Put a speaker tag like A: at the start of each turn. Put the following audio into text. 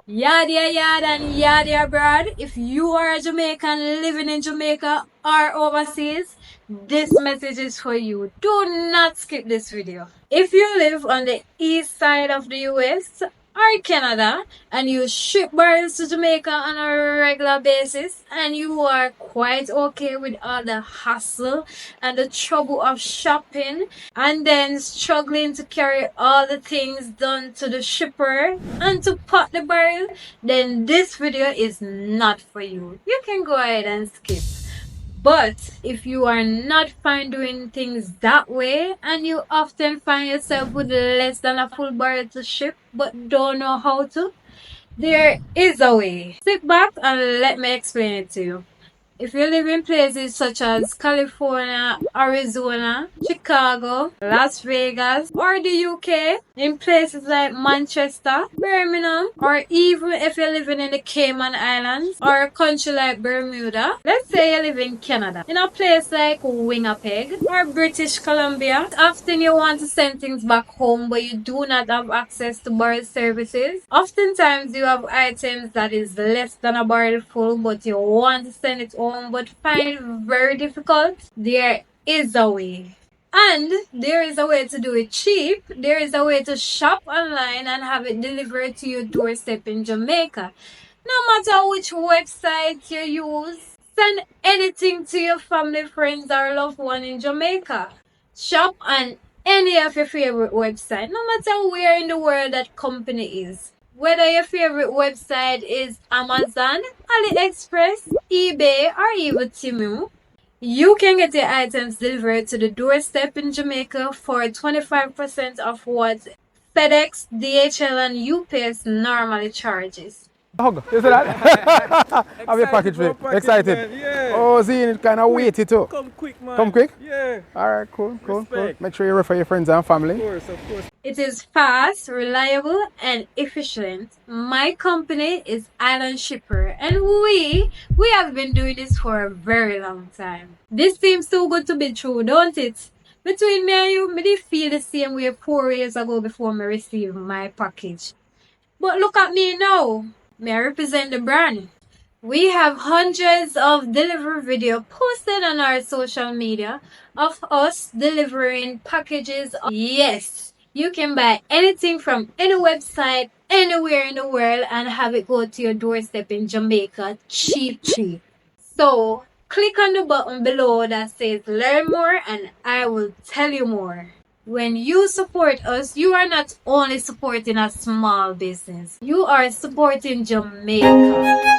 A: Yada and yada abroad. If you are a Jamaican living in Jamaica or overseas, this message is for you. Do not skip this video. If you live on the east side of the US or Canada and you ship barrels to Jamaica on a regular basis and you are quite okay with all the hassle and the trouble of shopping and then struggling to carry all the things done to the shipper and to pot the barrel, then this video is not for you. You can go ahead and skip. But if you are not fine doing things that way and you often find yourself with less than a full barrel to ship but don't know how to, there is a way. Sit back and let me explain it to you. If you live in places such as California, Arizona, Chicago, Las Vegas, or the UK, in places like Manchester, Birmingham, or even if you're living in the Cayman Islands or a country like Bermuda, let's say you live in Canada, in a place like Winnipeg or British Columbia, often you want to send things back home but you do not have access to barrel services. Oftentimes you have items that is less than a barrel full but you want to send it home but find it very difficult. There is a way. And there is a way to do it cheap. There is a way to shop online and have it delivered to your doorstep in Jamaica. No matter which website you use, send anything to your family, friends, or loved one in Jamaica. Shop on any of your favorite websites, no matter where in the world that company is. Whether your favorite website is Amazon, AliExpress, eBay, or even Temu, you can get your items delivered to the doorstep in Jamaica for 25% of what FedEx, DHL, and UPS normally charges.
B: Hug. You see that? Have your package ready. Excited?
C: Yeah.
B: Oh, Zine, it kind of weighty too.
C: Come quick, man.
B: Come quick?
C: Yeah.
B: Alright, cool.
C: Respect.
B: Make sure you refer your friends and family.
C: Of course.
A: It is fast, reliable, and efficient. My company is Island Shipper, and we have been doing this for a very long time. This seems too good to be true, don't it? Between me and you, me did feel the same way 4 years ago before me received my package. But look at me now. May I represent the brand? We have hundreds of delivery video posted on our social media of us delivering packages. Yes, you can buy anything from any website anywhere in the world and have it go to your doorstep in Jamaica cheap. So click on the button below that says learn more and I will tell you more. When you support us, you are not only supporting a small business, you are supporting Jamaica.